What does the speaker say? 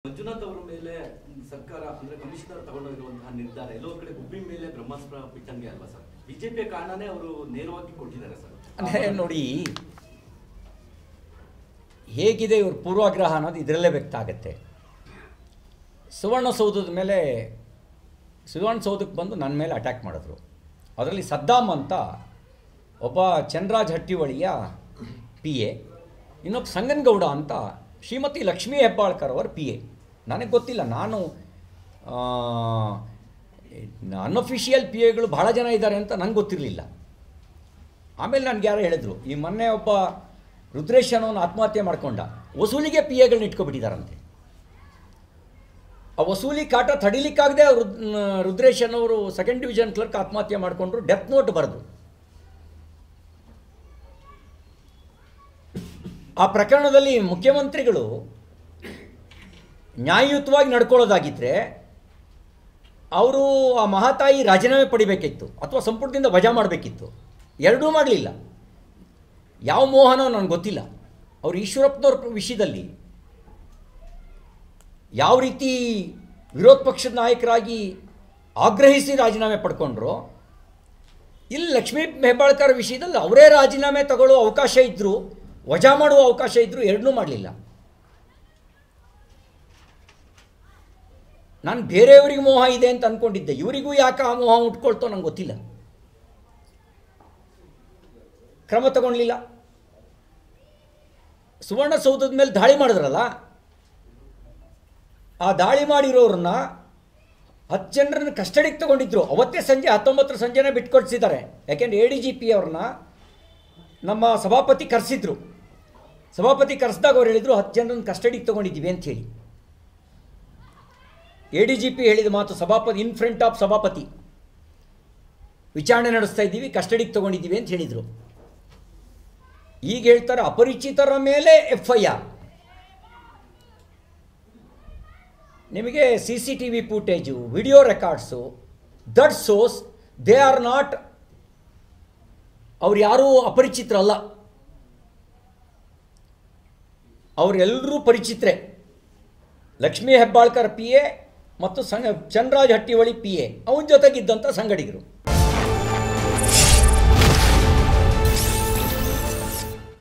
ಮಂಜುನಾಥ್ ಅವರ ಮೇಲೆ ಸರ್ಕಾರ ಅಂದ್ರೆ ಕಮಿಷನರ್ ತಗೊಂಡಿರುವಂತಹ ನಿರ್ಧಾರ ಎಲ್ಲೋ ಕಡೆ ಗುಬ್ಬಿ ಮೇಲೆ ಬ್ರಹ್ಮಾಸ್ತ್ರ ಪಿಟ್ಟಂಗೆ ಅಲ್ವಾ ಸರ್? ಬಿಜೆಪಿಯ ಕಾರಣನೇ ಅವರು ನೇರವಾಗಿ ಕೊಟ್ಟಿದ್ದಾರೆ ಸರ್. ಅಂದರೆ ನೋಡಿ, ಹೇಗಿದೆ ಇವ್ರ ಪೂರ್ವಾಗ್ರಹ ಅನ್ನೋದು ಇದರಲ್ಲೇ ವ್ಯಕ್ತ ಆಗುತ್ತೆ. ಸುವರ್ಣಸೌಧದ ಮೇಲೆ ಸುವರ್ಣಸೌಧಕ್ಕೆ ಬಂದು ನನ್ನ ಮೇಲೆ ಅಟ್ಯಾಕ್ ಮಾಡಿದ್ರು. ಅದರಲ್ಲಿ ಸದ್ದಾಮ್ ಅಂತ ಒಬ್ಬ ಚಂದ್ರರಾಜ್ ಹಟ್ಟಿಹೊಳಿಯ ಪಿ ಎ, ಇನ್ನೊಬ್ಬ ಸಂಗನಗೌಡ ಅಂತ ಶ್ರೀಮತಿ ಲಕ್ಷ್ಮೀ ಹೆಬ್ಬಾಳ್ಕರ್ ಅವರ ಪಿ ಎ. ನನಗೆ ಗೊತ್ತಿಲ್ಲ, ನಾನು ಅನ್ಅಫಿಷಿಯಲ್ ಪಿ ಎಗಳು ಭಾಳ ಜನ ಇದ್ದಾರೆ ಅಂತ ನಂಗೆ ಗೊತ್ತಿರಲಿಲ್ಲ. ಆಮೇಲೆ ನನಗೆ ಯಾರೋ ಹೇಳಿದ್ರು, ಈ ಮೊನ್ನೆ ಒಬ್ಬ ರುದ್ರೇಶ್ ಅನ್ನೋನು ಆತ್ಮಹತ್ಯೆ ಮಾಡ್ಕೊಂಡ, ವಸೂಲಿಗೆ ಪಿ ಎಗಳನ್ನ ಇಟ್ಕೊಬಿಟ್ಟಿದ್ದಾರಂತೆ. ಆ ವಸೂಲಿ ಕಾಟ ತಡಿಲಿಕ್ಕಾಗದೆ ರುದ್ರೇಶ್ ಅನ್ನೋರು ಸೆಕೆಂಡ್ ಡಿವಿಷನ್ ಕ್ಲರ್ಕ್ ಆತ್ಮಹತ್ಯೆ ಮಾಡಿಕೊಂಡ್ರು, ಡೆತ್ ನೋಟ್ ಬರೆದು. ಆ ಪ್ರಕರಣದಲ್ಲಿ ಮುಖ್ಯಮಂತ್ರಿಗಳು ನ್ಯಾಯಯುತವಾಗಿ ನಡ್ಕೊಳ್ಳೋದಾಗಿದ್ದರೆ ಅವರು ಆ ಮಹಾತಾಯಿ ರಾಜೀನಾಮೆ ಪಡಿಬೇಕಿತ್ತು ಅಥವಾ ಸಂಪುಟದಿಂದ ವಜಾ ಮಾಡಬೇಕಿತ್ತು. ಎರಡೂ ಮಾಡಲಿಲ್ಲ. ಯಾವ ಮೋಹನೋ ನನಗೆ ಗೊತ್ತಿಲ್ಲ. ಅವರು ಈಶ್ವರಪ್ಪನವ್ರ ವಿಷಯದಲ್ಲಿ ಯಾವ ರೀತಿ ವಿರೋಧ ಪಕ್ಷದ ನಾಯಕರಾಗಿ ಆಗ್ರಹಿಸಿ ರಾಜೀನಾಮೆ ಪಡ್ಕೊಂಡ್ರು, ಇಲ್ಲಿ ಲಕ್ಷ್ಮೀ ಹೆಬ್ಬಾಳ್ಕರ್ ವಿಷಯದಲ್ಲಿ ಅವರೇ ರಾಜೀನಾಮೆ ತಗೊಳ್ಳೋ ಅವಕಾಶ ಇದ್ದರು, ವಜಾ ಮಾಡುವ ಅವಕಾಶ ಇದ್ದರೂ ಎರಡನ್ನೂ ಮಾಡಲಿಲ್ಲ. ನಾನು ಬೇರೆಯವರಿಗೆ ಮೋಹ ಇದೆ ಅಂತ ಅಂದ್ಕೊಂಡಿದ್ದೆ, ಇವರಿಗೂ ಯಾಕೆ ಆ ಮೋಹ ಉಟ್ಕೊಳ್ತೋ ನಂಗೆ ಗೊತ್ತಿಲ್ಲ. ಕ್ರಮ ತಗೊಳ್ಳಿಲ್ಲ. ಸುವರ್ಣಸೌಧದ ಮೇಲೆ ದಾಳಿ ಮಾಡಿದ್ರಲ್ಲ, ಆ ದಾಳಿ ಮಾಡಿರೋರನ್ನ 10 ಜನರನ್ನು ಕಸ್ಟಡಿಗೆ ತಗೊಂಡಿದ್ರು. ಅವತ್ತೇ ಸಂಜೆ 19 ಸಂಜೆನೇ ಬಿಟ್ಕೊಡ್ಸಿದ್ದಾರೆ. ಯಾಕೆಂದರೆ ADGP ಅವ್ರನ್ನ ನಮ್ಮ ಸಭಾಪತಿ ಕರೆಸಿದ್ರು. ಸಭಾಪತಿ ಕರೆಸಿದಾಗ ಅವ್ರು ಹೇಳಿದರು 10 ಜನರನ್ನು ಕಸ್ಟಡಿಗೆ ತೊಗೊಂಡಿದ್ದೀವಿ ಅಂಥೇಳಿ. ADGP ಹೇಳಿದ ಮಾತು, ಸಭಾಪತಿ ಇನ್ ಫ್ರಂಟ್ ಆಫ್ ಸಭಾಪತಿ ವಿಚಾರಣೆ ನಡೆಸ್ತಾ ಇದ್ದೀವಿ, ಕಸ್ಟಡಿಗೆ ತೊಗೊಂಡಿದ್ದೀವಿ ಅಂತ ಹೇಳಿದರು. ಈಗ ಹೇಳ್ತಾರೆ ಅಪರಿಚಿತರ ಮೇಲೆ FIR. ನಿಮಗೆ CCTV footage, video records, that sauce they are not, ಅವ್ರು ಯಾರೂ ಅಪರಿಚಿತರಲ್ಲ, ಅವರೆಲ್ಲರೂ ಪರಿಚಿತರೆ. ಲಕ್ಷ್ಮೀ ಹೆಬ್ಬಾಳ್ಕರ್ ಪಿ ಎ ಮತ್ತು ಚಂದ್ರರಾಜ್ ಹಟ್ಟಿಹೊಳಿ ಪಿ ಎ, ಅವನ ಜೊತೆಗಿದ್ದಂಥ ಸಂಗಡಿಗರು.